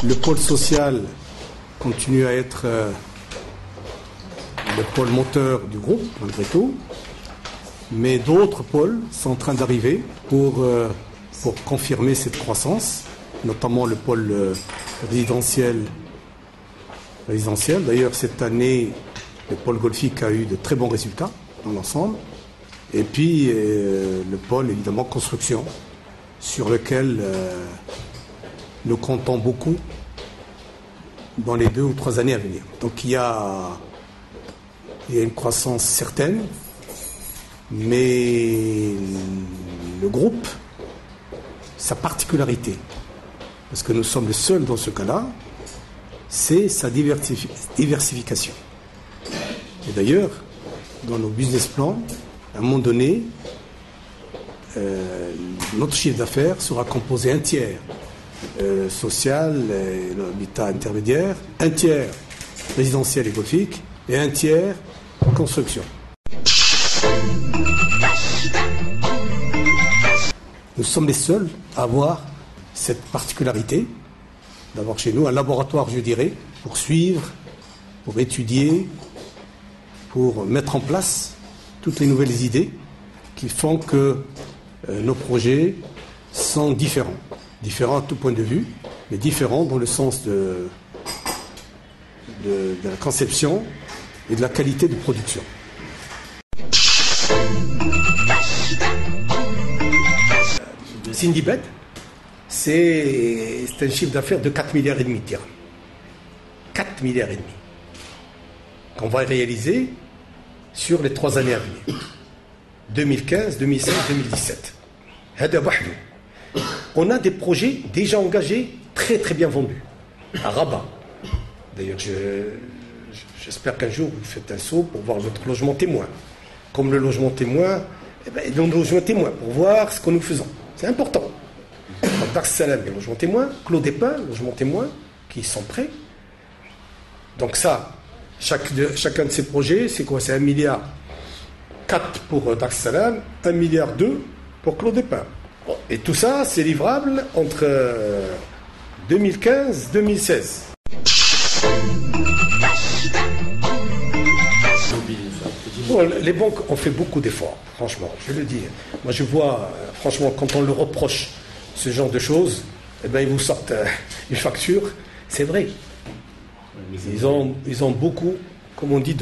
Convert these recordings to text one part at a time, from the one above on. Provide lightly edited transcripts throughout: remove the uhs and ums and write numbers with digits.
Le pôle social continue à être le pôle moteur du groupe, malgré tout. Mais d'autres pôles sont en train d'arriver pour confirmer cette croissance, notamment le pôle résidentiel. D'ailleurs, cette année, le pôle golfique a eu de très bons résultats dans l'ensemble. Et puis, le pôle, évidemment, construction, sur lequel nous comptons beaucoup dans les 2 ou 3 années à venir. Donc, il y a une croissance certaine, mais le groupe, sa particularité, parce que nous sommes les seuls dans ce cas-là, c'est sa diversification. Et d'ailleurs, dans nos business plans, à un moment donné, notre chiffre d'affaires sera composé un tiers social, l'habitat intermédiaire, un tiers résidentiel et golfique et un tiers construction. Nous sommes les seuls à avoir cette particularité d'avoir chez nous un laboratoire, je dirais, pour suivre, pour étudier, pour mettre en place toutes les nouvelles idées qui font que nos projets sont différents. Différents à tout point de vue, mais différents dans le sens de la conception et de la qualité de production. Sindibet, c'est un chiffre d'affaires de 4,5 milliards de dirhams. 4,5 milliards qu'on va réaliser sur les 3 années à venir. 2015, 2016, 2017. On a des projets déjà engagés, très très bien vendus. À Rabat. D'ailleurs, j'espère qu'un jour vous faites un saut pour voir notre logement témoin. Comme le logement témoin, le logement témoin, pour voir ce que nous faisons. C'est important. Dar Salam, le logement témoin, Clos des Pins, logement témoin, qui sont prêts. Donc ça, chacun de ces projets, c'est quoi? C'est 1,4 milliard pour Dar Salam, 1,2 milliard pour Clos des Pins. Bon, et tout ça, c'est livrable entre 2015 et 2016. Bon, les banques ont fait beaucoup d'efforts, franchement, je le dis. Moi, je vois, franchement, quand on leur reproche ce genre de choses, eh ben, ils vous sortent une facture. C'est vrai. Ils ont beaucoup, comme on dit,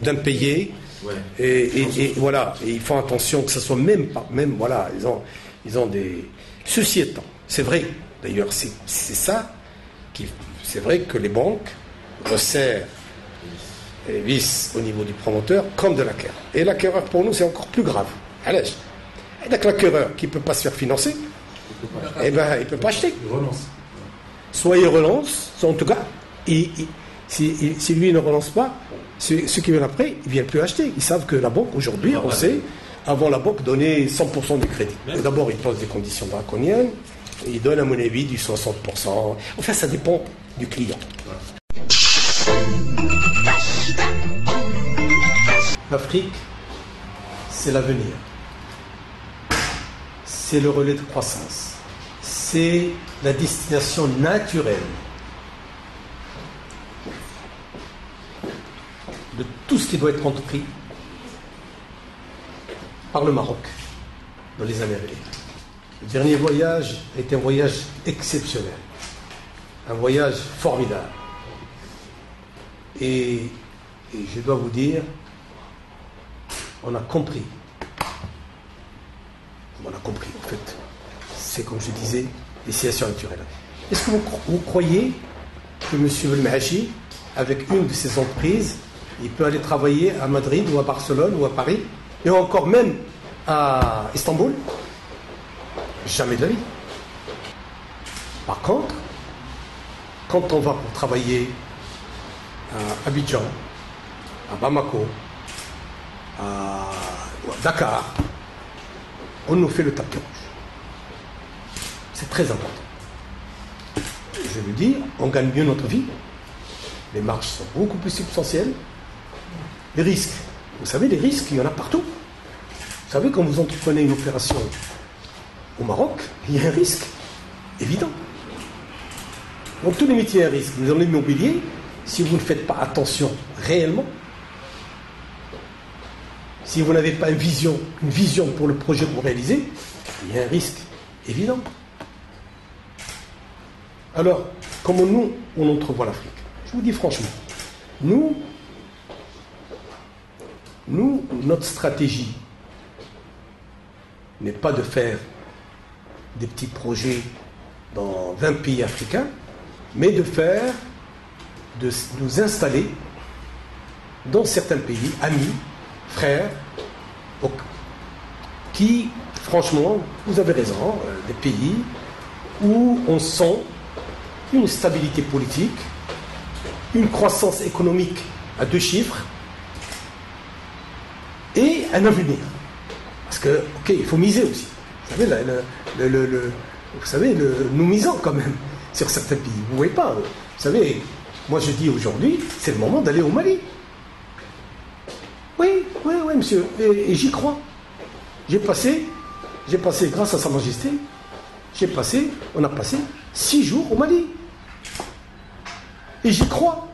d'impayés. Ouais. Et voilà, et ils font attention que ce soit même voilà, ils ont des. Ceci étant, c'est vrai, d'ailleurs, c'est ça c'est vrai que les banques resserrent les vis au niveau du promoteur comme de l'acquéreur. Et l'acquéreur, pour nous, c'est encore plus grave. Allez, l'acquéreur qui ne peut pas se faire financer, eh ben, il ne peut pas acheter. Il relance. Soit il relance, soit en tout cas, si lui ne relance pas, ceux qui viennent après, ils ne viennent plus acheter. Ils savent que la banque, aujourd'hui, on sait, avant la banque donnait 100% du crédit. D'abord, ils posent des conditions draconiennes, et ils donnent, à mon avis, du 60%. Enfin, ça dépend du client. L'Afrique, c'est l'avenir. C'est le relais de croissance. C'est la destination naturelle de tout ce qui doit être entrepris par le Maroc dans les années à venir. Le dernier voyage a été un voyage exceptionnel, un voyage formidable. Et je dois vous dire, on a compris. On a compris, en fait. C'est comme je disais, destination naturelle. Est-ce que vous croyez que M. Belmaachi, avec une de ses entreprises, il peut aller travailler à Madrid ou à Barcelone ou à Paris, et encore même à Istanbul? Jamais de la vie. Par contre, quand on va pour travailler à Abidjan, à Bamako, à Dakar, on nous fait le tapis rouge. C'est très important. Je veux dire, on gagne mieux notre vie, les marges sont beaucoup plus substantielles, les risques, vous savez, les risques, il y en a partout. Vous savez, quand vous entreprenez une opération au Maroc, il y a un risque évident. Donc tous les métiers à risque, dans l'immobilier, si vous ne faites pas attention réellement, si vous n'avez pas une vision pour le projet que vous réalisez, il y a un risque évident. Alors, comment nous, on entrevoit l'Afrique? Je vous dis franchement, nous, notre stratégie n'est pas de faire des petits projets dans 20 pays africains, mais de nous installer dans certains pays, amis, frères, qui, franchement, vous avez raison, des pays où on sent une stabilité politique, une croissance économique à 2 chiffres et un avenir. Parce que, ok, il faut miser aussi. Vous savez, nous misons quand même sur certains pays. Vous ne voyez pas. Vous savez, moi je dis aujourd'hui, c'est le moment d'aller au Mali. Oui, monsieur. Et j'y crois. J'ai passé, grâce à Sa Majesté, on a passé 6 jours au Mali. Et j'y crois.